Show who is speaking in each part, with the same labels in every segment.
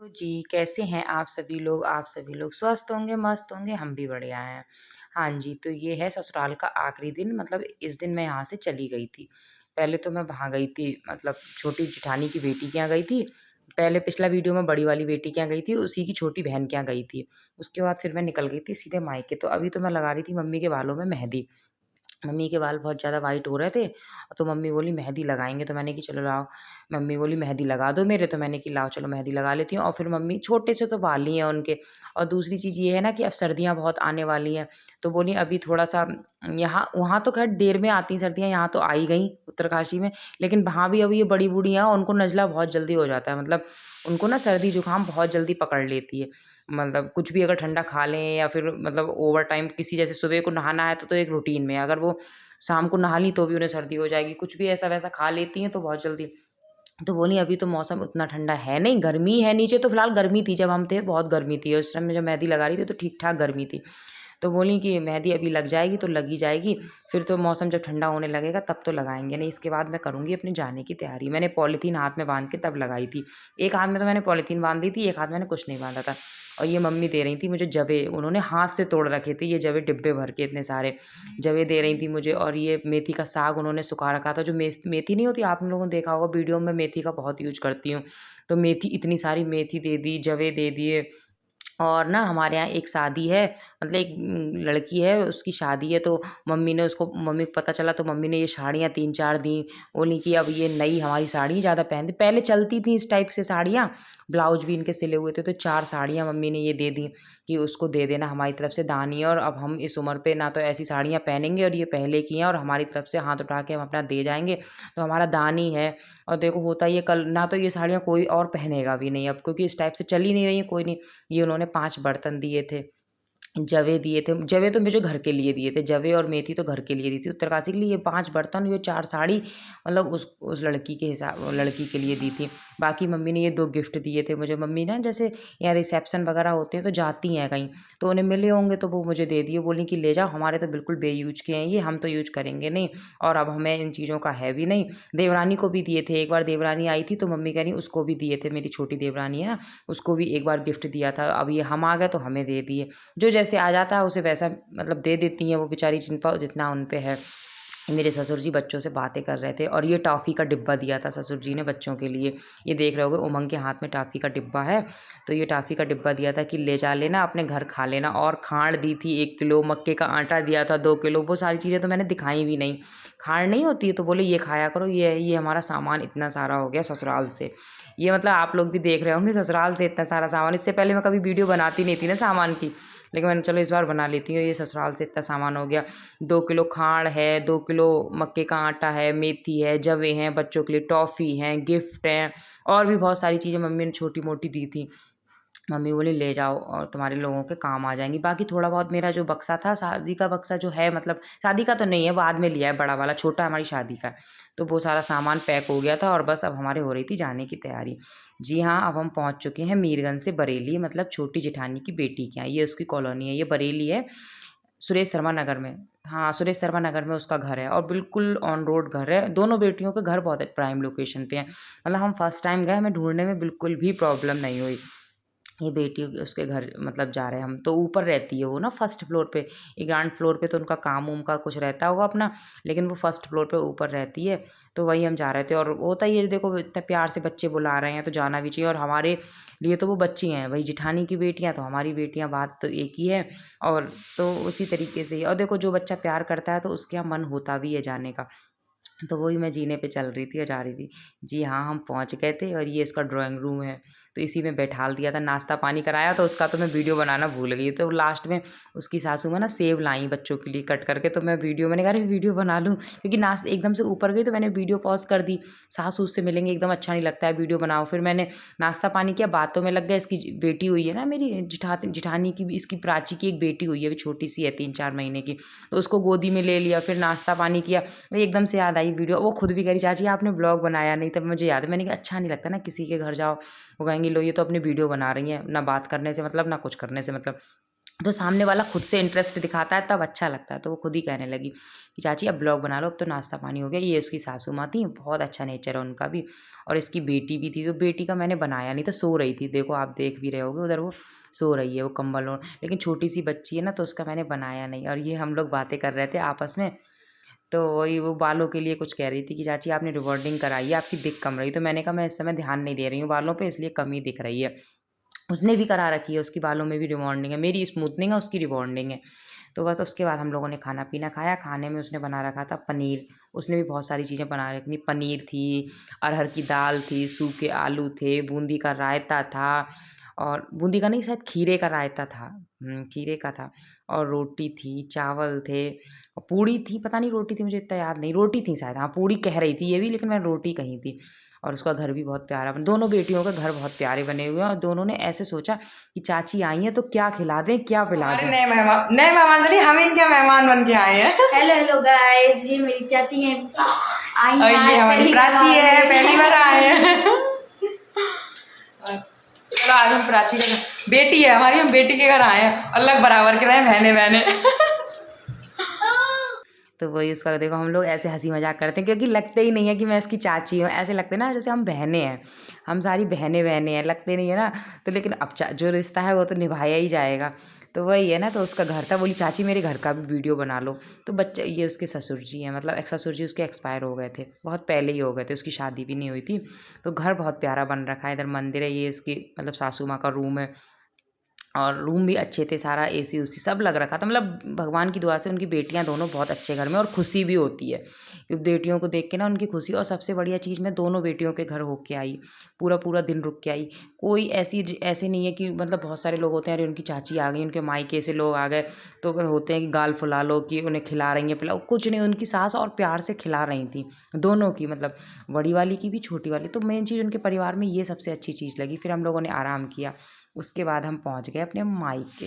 Speaker 1: तो जी, कैसे हैं आप सभी लोग? आप सभी लोग स्वस्थ होंगे, मस्त होंगे, हम भी बढ़िया हैं। हाँ जी, तो ये है ससुराल का आखिरी दिन मतलब इस दिन मैं यहाँ से चली गई थी। पहले तो मैं वहाँ गई थी मतलब छोटी जेठानी की बेटी के यहाँ गई थी। पहले पिछला वीडियो में बड़ी वाली बेटी के यहाँ गई थी, उसी की छोटी बहन के यहाँ गई थी। उसके बाद फिर मैं निकल गई थी सीधे मायके, तो अभी तो मैं लगा रही थी मम्मी के बालों में मेहंदी। मम्मी के बाल बहुत ज़्यादा वाइट हो रहे थे, तो मम्मी बोली मेहंदी लगाएँगे, तो मैंने कि चलो लाओ। मम्मी बोली मेहंदी लगा दो मेरे, तो मैंने कि लाओ चलो मेहंदी लगा लेती हूँ। और फिर मम्मी छोटे से तो बाल ही हैं उनके। और दूसरी चीज़ ये है ना कि अब सर्दियाँ बहुत आने वाली हैं, तो बोली अभी थोड़ा-सा यहाँ वहाँ तो ख़ैर देर में आती हैं सर्दियाँ, यहाँ तो आ ही गईं उत्तरकाशी में। लेकिन वहाँ भी अब ये बड़ी बूढ़ी हैं, उनको नज़ला बहुत जल्दी हो जाता है, मतलब उनको ना सर्दी जुकाम बहुत जल्दी पकड़ लेती है। मतलब कुछ भी अगर ठंडा खा लें या फिर मतलब ओवर टाइम किसी जैसे सुबह को नहाना है तो एक रूटीन में, अगर वो शाम को नहा ली तो भी उन्हें सर्दी हो जाएगी, कुछ भी ऐसा-वैसा खा लेती हैं तो बहुत जल्दी। तो बोली अभी तो मौसम उतना ठंडा है नहीं, गर्मी है नीचे, तो फिलहाल गर्मी थी, जब हम थे बहुत गर्मी थी, उस टाइम में जब मेहंदी लगा रही थी तो ठीक-ठाक गर्मी थी। तो बोली कि मेहंदी अभी लग जाएगी तो लग ही जाएगी, फिर तो मौसम जब ठंडा होने लगेगा तब तो लगाएँगे, नहीं इसके बाद मैं करूँगी अपने जाने की तैयारी। मैंने पॉलीथीन हाथ में बाँध के तब लगाई थी। एक हाथ में तो मैंने पॉलीथीन बाँध दी थी, एक हाथ में मैंने कुछ नहीं बाँधा था। और ये मम्मी दे रही थी मुझे जवे, उन्होंने हाथ से तोड़ रखे थे ये जवे डिब्बे भर के, इतने सारे जवे दे रही थी मुझे। और ये मेथी का साग उन्होंने सुखा रखा था, जो मेथी नहीं होती, आप लोगों ने देखा होगा वीडियो में, मेथी का बहुत यूज़ करती हूँ। तो मेथी, इतनी सारी मेथी दे दी, जवे दे दिए। और ना हमारे यहाँ एक शादी है, मतलब एक लड़की है उसकी शादी है, तो मम्मी को पता चला, तो मम्मी ने ये साड़ियाँ 3-4 दी। बोली कि अब ये नई हमारी साड़ी ज़्यादा पहनते, पहले चलती थी इस टाइप से साड़ियाँ, ब्लाउज भी इनके सिले हुए थे, तो 4 साड़ियाँ मम्मी ने ये दे दी कि उसको दे देना हमारी तरफ से दान ही है। और अब हम इस उम्र पे ना तो ऐसी साड़ियाँ पहनेंगे, और ये पहले की हैं, और हमारी तरफ से हाथ उठा के हम अपना दे जाएँगे, तो हमारा दान ही है। और देखो होता ये कल ना, तो ये साड़ियाँ कोई और पहनेगा भी नहीं अब, क्योंकि इस टाइप से चल ही नहीं रही हैं, कोई नहीं। ये उन्होंने 5 बर्तन दिए थे, जवे दिए थे। जवे तो मुझे घर के लिए दिए थे, जवे और मेथी तो घर के लिए दी थी, उत्तरकाशी के लिए। ये 5 बर्तन, ये 4 साड़ी, मतलब उस लड़की के लड़की के लिए दी थी। बाकी मम्मी ने ये 2 गिफ्ट दिए थे मुझे। मम्मी ना जैसे यहाँ रिसेप्शन वगैरह होते हैं तो जाती हैं कहीं, तो उन्हें मिले होंगे तो वो मुझे दे दिए। बोली कि ले जाओ, हमारे तो बिल्कुल बेयूज़ के हैं ये, हम तो यूज़ करेंगे नहीं, और अब हमें इन चीज़ों का है भी नहीं। देवरानी को भी दिए थे, एक बार देवरानी आई थी तो मम्मी कह रही उसको भी दिए थे, मेरी छोटी देवरानी है ना, उसको भी एक बार गिफ्ट दिया था। अब ये हम आ गए तो हमें दे दिए। जो जैसे आ जाता है उसे वैसा मतलब दे देती हैं वो बेचारी, जितना उन पे है। मेरे ससुर जी बच्चों से बातें कर रहे थे, और ये टॉफ़ी का डिब्बा दिया था ससुर जी ने बच्चों के लिए। ये देख रहे होगे उमंग के हाथ में टॉफ़ी का डिब्बा है, तो ये टॉफ़ी का डिब्बा दिया था कि ले जा लेना अपने घर खा लेना। और खांड दी थी 1 किलो, मक्के का आटा दिया था 2 किलो, वो सारी चीज़ें तो मैंने दिखाई भी नहीं। खांड नहीं होती है तो बोले ये खाया करो, ये हमारा सामान इतना सारा हो गया ससुराल से। ये मतलब आप लोग भी देख रहे होंगे ससुराल से इतना सारा सामान। इससे पहले मैं कभी वीडियो बनाती नहीं थी ना सामान की, लेकिन मैंने चलो इस बार बना लेती हूँ। ये ससुराल से इतना सामान हो गया। 2 किलो खांड है, 2 किलो मक्के का आटा है, मेथी है, जवे हैं, बच्चों के लिए टॉफ़ी हैं, गिफ्ट हैं, और भी बहुत सारी चीज़ें मम्मी ने छोटी-मोटी दी थी। मम्मी बोली ले जाओ और तुम्हारे लोगों के काम आ जाएँगी। बाकी थोड़ा बहुत मेरा जो बक्सा था, शादी का बक्सा जो है, मतलब शादी का तो नहीं है, बाद में लिया है बड़ा वाला, छोटा हमारी शादी का है। तो वो सारा सामान पैक हो गया था, और बस अब हमारे हो रही थी जाने की तैयारी। जी हाँ, अब हम पहुँच चुके हैं मीरगंज से बरेली, मतलब छोटी जेठानी की बेटी के यहाँ। ये उसकी कॉलोनी है, ये बरेली है, सुरेश शर्मा नगर में। हाँ, सुरेश शर्मा नगर में उसका घर है, और बिल्कुल ऑन रोड घर है। दोनों बेटियों के घर बहुत प्राइम लोकेशन पे हैं। मतलब हम फर्स्ट टाइम गए, हमें ढूँढने में बिल्कुल भी प्रॉब्लम नहीं हुई। ये बेटी उसके घर मतलब जा रहे हैं हम, तो ऊपर रहती है वो ना फर्स्ट फ्लोर पे। ये ग्राउंड फ्लोर पे तो उनका काम उम का कुछ रहता होगा अपना, लेकिन वो फर्स्ट फ्लोर पे ऊपर रहती है। तो वही हम जा रहे थे, और होता ही है देखो, इतना प्यार से बच्चे बुला रहे हैं तो जाना भी चाहिए। और हमारे लिए तो वो बच्ची हैं, वही जेठानी की बेटियाँ तो हमारी बेटियाँ, बात तो एक ही है। और तो उसी तरीके से ही, और देखो जो बच्चा प्यार करता है तो उसके यहाँ मन होता भी है जाने का। तो वही मैं जीने पे चल रही थी और जा रही थी। जी हाँ, हम पहुँच गए थे, और ये इसका ड्राइंग रूम है, तो इसी में बैठाल दिया था, नाश्ता पानी कराया, तो उसका तो मैं वीडियो बनाना भूल गई। तो लास्ट में उसकी सासू माँ ना सेब लाईं बच्चों के लिए कट करके, तो मैंने कहा अरे वीडियो बना लूँ, क्योंकि नाश्ता एकदम से ऊपर गई तो मैंने वीडियो पॉज़ कर दी। सास-ससुर से मिलेंगे एकदम अच्छा नहीं लगता है, वीडियो बनाओ। फिर मैंने नाश्ता पानी किया, बातों में लग गए। इसकी बेटी हुई है ना मेरी जेठानी की भी, इसकी प्राची की एक बेटी हुई है, अभी छोटी-सी है 3-4 महीने की, तो उसको गोदी में ले लिया, फिर नाश्ता पानी किया। एकदम से याद आई वीडियो, वो खुद भी कह रही चाची आपने व्लॉग बनाया नहीं, तब मुझे याद है। मैंने कहा अच्छा नहीं लगता ना किसी के घर जाओ, वो कहेंगी लो ये तो अपनी वीडियो बना रही हैं, ना बात करने से मतलब ना कुछ करने से मतलब। तो सामने वाला खुद से इंटरेस्ट दिखाता है तब अच्छा लगता है। तो वो खुद ही कहने लगी कि चाची अब ब्लॉग बना लो, अब तो नाश्ता पानी हो गया। ये उसकी सासू माँ थी, बहुत अच्छा नेचर है उनका भी, और इसकी बेटी भी थी। तो बेटी का मैंने बनाया नहीं था, सो रही थी, देखो आप देख भी रहे होगे उधर वो सो रही है, वो कंबल ओढ़, लेकिन छोटी सी बच्ची है ना, तो उसका मैंने बनाया नहीं। और ये हम लोग बातें कर रहे थे आपस में, तो वही वो बालों के लिए कुछ कह रही थी कि चाची आपने रिबॉन्डिंग कराई है, आपकी दिख कम रही। तो मैंने कहा मैं इस समय ध्यान नहीं दे रही हूँ बालों पे, इसलिए कम ही दिख रही है। उसने भी करा रखी है, उसकी बालों में भी रिबॉन्डिंग है, मेरी स्मूथनिंग है, उसकी रिबॉन्डिंग है। तो बस उसके बाद हम लोगों ने खाना पीना खाया। खाने में उसने बना रखा था पनीर, उसने भी बहुत सारी चीज़ें बना रखी थी। पनीर थी, अरहर की दाल थी, सूखे आलू थे, बूंदी का रायता था, और बूंदी का नहीं, शायद खीरे का रायता था, खीरे का था, और रोटी थी, चावल थे, और पूड़ी थी, पता नहीं रोटी थी, मुझे इतना याद नहीं, रोटी थी शायद, हाँ पूड़ी कह रही थी ये भी, लेकिन मैंने रोटी कही थी। और उसका घर भी बहुत प्यारा दोनों बेटियों का घर बहुत प्यारे बने हुए हैं, और दोनों ने ऐसे सोचा कि चाची आई हैं तो क्या खिला दें, क्या पिला
Speaker 2: हमारे
Speaker 1: दें।
Speaker 2: नए मेहमान से नहीं, हम इनके मेहमान बन के आए हैं।
Speaker 3: हेलो हेलो गाइस, ये मेरी चाची है, आई
Speaker 2: और
Speaker 3: हैं
Speaker 2: ये
Speaker 3: आज
Speaker 2: हमारी
Speaker 3: पहली बार
Speaker 2: प्राची
Speaker 3: आ
Speaker 2: है,
Speaker 3: रही
Speaker 2: पहली बार आए हैं। चलो आज हम प्राची का बेटी है हमारी, हम बेटी के घर आए हैं, अलग बराबर के रहे बहने बहने।
Speaker 1: तो वही उसका देखो, हम लोग ऐसे हंसी मजाक करते हैं, क्योंकि लगते ही नहीं है कि मैं इसकी चाची हूँ, ऐसे लगते हैं ना जैसे हम बहनें हैं, हम सारी बहनें बहनें हैं, लगते नहीं है ना। तो लेकिन अब जो रिश्ता है वो तो निभाया ही जाएगा। तो वही है ना, तो उसका घर था, बोली चाची मेरे घर का भी वीडियो बना लो। तो बच्चे, ये उसके ससुर जी हैं, मतलब एक ससुर जी उसके एक्सपायर हो गए थे, बहुत पहले ही हो गए थे, उसकी शादी भी नहीं हुई थी। तो घर बहुत प्यारा बन रखा है, इधर मंदिर है, ये इसकी मतलब सासू माँ का रूम है, और रूम भी अच्छे थे, सारा एसी उसी सब लग रखा था। मतलब भगवान की दुआ से उनकी बेटियां दोनों बहुत अच्छे घर में, और खुशी भी होती है क्योंकि बेटियों को देख के ना उनकी खुशी। और सबसे बढ़िया चीज़, मैं दोनों बेटियों के घर होके आई, पूरा पूरा दिन रुक के आई। कोई ऐसे नहीं है कि मतलब बहुत सारे लोग होते हैं, अरे उनकी चाची आ गई, उनके मायके से लोग आ गए, तो होते हैं कि गाल फुला लो कि उन्हें खिला रही हैं पिलाओ, कुछ नहीं, उनकी सास और प्यार से खिला रही थी दोनों की, मतलब बड़ी वाली की भी छोटी वाली। तो मेन चीज़ उनके परिवार में ये सबसे अच्छी चीज़ लगी। फिर हम लोगों ने आराम किया, उसके बाद हम पहुंच गए अपने मायके।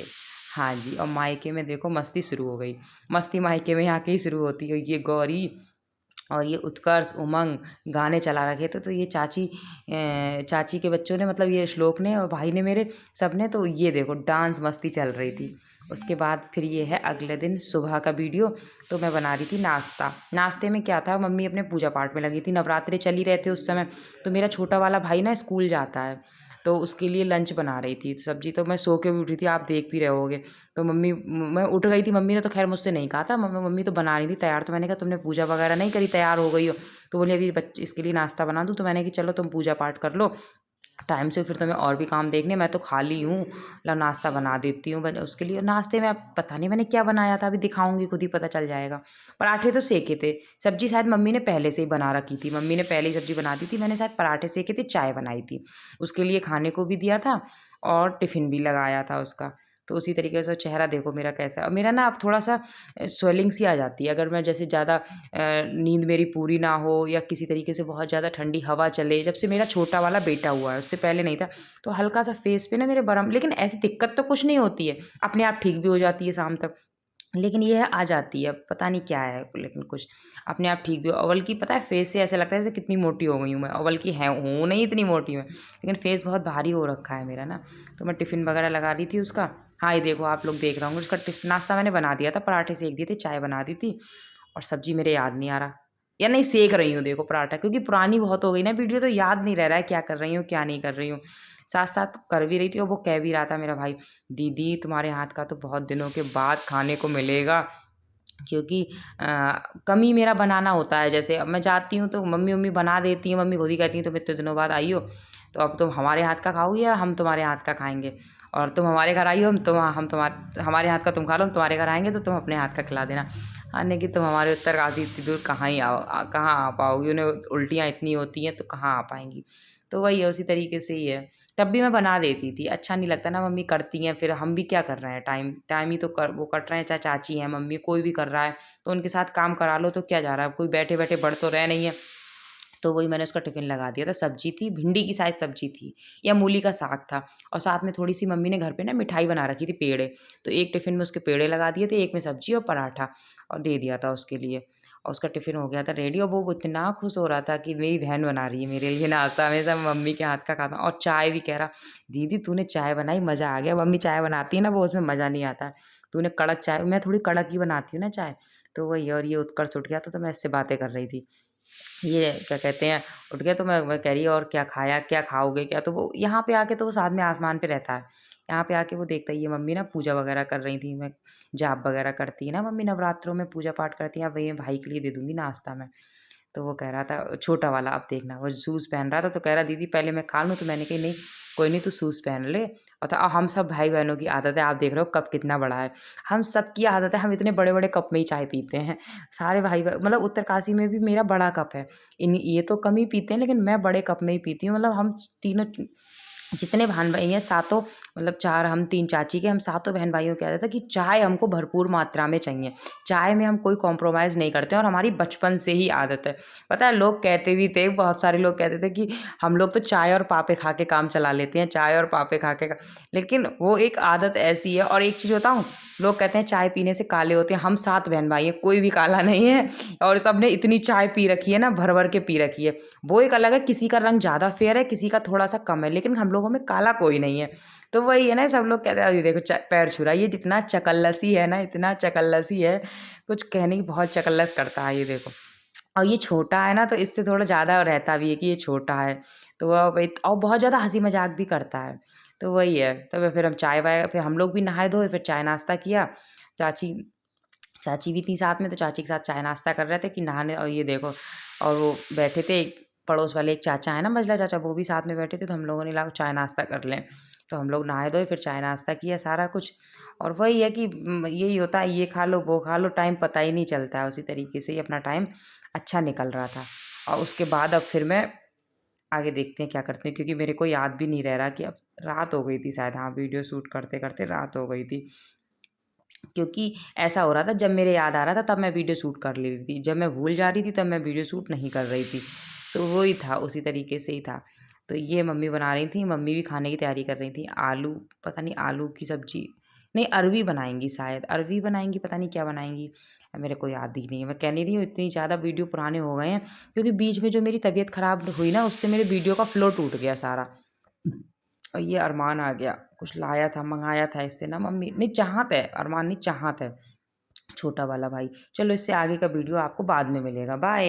Speaker 1: हाँ जी, और मायके में देखो मस्ती शुरू हो गई। मस्ती मायके में आके ही शुरू होती है। ये गौरी और ये उत्कर्ष, उमंग गाने चला रखे थे। तो ये चाची के बच्चों ने, मतलब ये श्लोक ने और भाई ने मेरे, सब ने, तो ये देखो डांस मस्ती चल रही थी। उसके बाद फिर ये है अगले दिन सुबह का वीडियो। तो मैं बना रही थी नाश्ता। नाश्ते में क्या था, मम्मी अपने पूजा पाठ में लगी थी, नवरात्रे चल ही रहे थे उस समय। तो मेरा छोटा वाला भाई ना स्कूल जाता है, तो उसके लिए लंच बना रही थी। तो सब्जी तो मैं सो के भी उठी थी, आप देख भी रहे होगे। तो मैं उठ गई थी, मम्मी ने तो खैर मुझसे नहीं कहा था, मम्मी तो बना रही थी तैयार। तो मैंने कहा तुमने पूजा वगैरह नहीं करी, तैयार हो गई हो? तो बोली अभी बच्चे इसके लिए नाश्ता बना दूँ। तो मैंने कि चलो तुम पूजा पाठ कर लो टाइम से, फिर तुम्हें और भी काम देखने, मैं तो खाली हूँ, ला नाश्ता बना देती हूँ उसके लिए। नाश्ते में अब पता नहीं मैंने क्या बनाया था, अभी दिखाऊंगी, खुद ही पता चल जाएगा। पराठे तो सेके थे, सब्जी शायद मम्मी ने पहले से ही बना रखी थी, मम्मी ने पहले ही सब्जी बना दी थी, मैंने शायद पराठे सेके थे, चाय बनाई थी, उसके लिए खाने को भी दिया था और टिफ़िन भी लगाया था उसका। तो उसी तरीके से चेहरा देखो मेरा कैसा है। और मेरा ना अब थोड़ा सा स्वेलिंग सी आ जाती है, अगर मैं जैसे ज़्यादा नींद मेरी पूरी ना हो, या किसी तरीके से बहुत ज़्यादा ठंडी हवा चले। जब से मेरा छोटा वाला बेटा हुआ है, उससे पहले नहीं था, तो हल्का सा फेस पे ना मेरे बरम, लेकिन ऐसी दिक्कत तो कुछ नहीं होती है, अपने आप ठीक भी हो जाती है शाम तक। लेकिन ये है आ जाती है, पता नहीं क्या है, लेकिन कुछ अपने आप ठीक भी हो। अव्वल की पता है फेस से ऐसा लगता है जैसे कितनी मोटी हो गई हूँ मैं, अव्वल की है हूँ नहीं इतनी मोटी मैं, लेकिन फेस बहुत भारी हो रखा है मेरा ना। तो मैं टिफ़िन वगैरह लगा रही थी उसका। हाँ ये देखो आप लोग देख रहे होंगे, उसका नाश्ता मैंने बना दिया था, पराठे सेक दिए थे, चाय बना दी थी, और सब्जी मेरे याद नहीं आ रहा, या नहीं सेक रही हूँ देखो पराठा, क्योंकि पुरानी बहुत हो गई ना वीडियो, तो याद नहीं रह रहा है क्या कर रही हूँ क्या नहीं कर रही हूँ। साथ साथ कर भी रही थी, और वो कह भी रहा था मेरा भाई, दीदी तुम्हारे हाथ का तो बहुत दिनों के बाद खाने को मिलेगा, क्योंकि कम ही मेरा बनाना होता है। जैसे अब मैं जाती हूँ तो मम्मी मम्मी बना देती हैं, मम्मी खुद ही कहती हैं तुम इतने दिनों बाद आई हो, तो अब तुम हमारे हाथ का खाओगी या हम तुम्हारे हाथ का खाएंगे, और तुम हमारे घर आई हो, हम तुम्हारे हमारे हाथ का तुम खा लो, हम तुम्हारे घर आएंगे तो तुम अपने हाथ का खिला देना। आने की तुम हमारे उत्तरकाशी इतनी दूर कहाँ ही कहाँ आ पाओगी, उन्हें उल्टियाँ इतनी होती हैं तो कहाँ आ पाएंगी। तो वही है, उसी तरीके से ही है। तब भी मैं बना देती थी, अच्छा नहीं लगता ना, मम्मी करती हैं, फिर हम भी क्या कर रहे हैं, टाइम टाइम ही तो वो कट रहे हैं, चाहे चाची हैं मम्मी कोई भी कर रहा है, तो उनके साथ काम करा लो, तो क्या जा रहा है, कोई बैठे बैठे बढ़ तो रहे नहीं है। तो वही मैंने उसका टिफ़िन लगा दिया था। सब्जी थी, भिंडी की शायद सब्जी थी, या मूली का साग था, और साथ में थोड़ी सी मम्मी ने घर पे ना मिठाई बना रखी थी, पेड़े, तो एक टिफ़िन में उसके पेड़े लगा दिए थे, एक में सब्जी और पराठा, और दे दिया था उसके लिए। और उसका टिफ़िन हो गया था रेडी और वो इतना खुश हो रहा था कि मेरी बहन बना रही है मेरे लिए नाश्ता, हमेशा मम्मी के हाथ का खाता और चाय भी कह रहा, दीदी तूने चाय बनाई मज़ा आ गया। मम्मी चाय बनाती है ना वो उसमें मज़ा नहीं आता, तूने कड़क चाय, मैं थोड़ी कड़क ही बनाती हूँ ना चाय, तो वही। और ये उत्कर्ष उठ गया तो मैं इससे बातें कर रही थी। ये क्या कहते हैं, उठ गया तो मैं कह रही है और क्या खाया, क्या खाओगे क्या? तो वो यहाँ पे आके तो वो साथ में आसमान पे रहता है। यहाँ पे आके वो देखता है, ये मम्मी ना पूजा वगैरह कर रही थी, मैं जाप वगैरह करती है ना मम्मी, नवरात्रों में पूजा पाठ करती है, अब वही भाई के लिए दे दूँगी नाश्ता में। तो वो कह रहा था छोटा वाला, अब देखना वो शूज़ पहन रहा था तो कह रहा दीदी पहले मैं खा लूँ, तो मैंने कही नहीं, कोई नहीं तू शूज़ पहन ले। और तो हम सब भाई-बहनों की आदत है, आप देख रहे हो कप कितना बड़ा है। हम सबकी आदत है, हम इतने बड़े-बड़े कप में ही चाय पीते हैं। सारे भाई ब मतलब उत्तरकाशी में भी मेरा बड़ा कप है। इन ये तो कम ही पीते हैं लेकिन मैं बड़े कप में ही पीती हूँ। मतलब हम तीनों जितने बहन-भाई हैं सातों, मतलब 4 हम 3 चाची के, हम सातों बहन-भाइयों की आदत है कि चाय हमको भरपूर मात्रा में चाहिए। चाय में हम कोई कॉम्प्रोमाइज़ नहीं करते हैं और हमारी बचपन से ही आदत है। पता है लोग कहते भी थे, बहुत सारे लोग कहते थे कि हम लोग तो चाय और पापे खा के काम चला लेते हैं, चाय और पापे खा के लेकिन वो एक आदत ऐसी है। और एक चीज़ बताऊँ, लोग कहते हैं चाय पीने से काले होते हैं, हम 7 बहन-भाई हैं, कोई भी काला नहीं है और सबने इतनी चाय पी रखी है ना, भर-भर के पी रखी है। वो एक अलग है, किसी का रंग ज़्यादा फेयर है, किसी का थोड़ा-सा कम है, लेकिन हम लोगों में काला कोई नहीं है। तो वही है ना, सब लोग कहते हैं ये देखो पैर छू रहा है, ये जितना चकल्लसी है ना, इतना चकल्लसी है, कुछ कहने की, बहुत चकल्लस करता है ये देखो। और ये छोटा है ना तो इससे थोड़ा ज़्यादा रहता भी है कि ये छोटा है, तो वह वही और बहुत ज़्यादा हँसी मज़ाक भी करता है। तो वही है, तो फिर हम चाय-वाय, फिर हम लोग भी नहाए-धोए, फिर चाय नाश्ता किया। चाची चाची भी थी साथ में, तो चाची के साथ चाय नाश्ता कर रहे थे कि नहाने, और ये देखो, और वो बैठे थे पड़ोस वाले एक चाचा है ना, मझला चाचा, वो भी साथ में बैठे थे, तो हम लोगों ने लगा चाय नाश्ता कर लें। तो हम लोग नहाए धोए, फिर चाय नाश्ता किया सारा कुछ। और वही है कि यही होता है, ये खा लो वो खा लो, टाइम पता ही नहीं चलता है। उसी तरीके से ही अपना टाइम अच्छा निकल रहा था। और उसके बाद अब फिर मैं आगे देखते हैं क्या करते हैं, क्योंकि मेरे को याद भी नहीं रह रहा कि अब रात हो गई थी शायद, हाँ वीडियो शूट करते करते रात हो गई थी। क्योंकि ऐसा हो रहा था, जब मेरे याद आ रहा था तब मैं वीडियो शूट कर ले रही थी, जब मैं भूल जा रही थी तब मैं वीडियो शूट नहीं कर रही थी। तो वो ही था, उसी तरीके से ही था। तो ये मम्मी बना रही थी, मम्मी भी खाने की तैयारी कर रही थी। आलू, पता नहीं आलू की सब्जी, नहीं अरवी बनाएंगी शायद, अरवी बनाएंगी, पता नहीं क्या बनाएंगी, मेरे को याद ही नहीं है। मैं कह नहीं रही हूँ इतनी ज़्यादा वीडियो पुराने हो गए हैं, क्योंकि बीच में जो मेरी तबीयत ख़राब हुई ना, उससे मेरे वीडियो का फ्लो टूट गया सारा। और ये अरमान आ गया, कुछ लाया था, मंगाया था इससे ना मम्मी, नहीं चाहत है, अरमान नहीं चाहत है, छोटा वाला भाई। चलो इससे आगे का वीडियो आपको बाद में मिलेगा। बाय।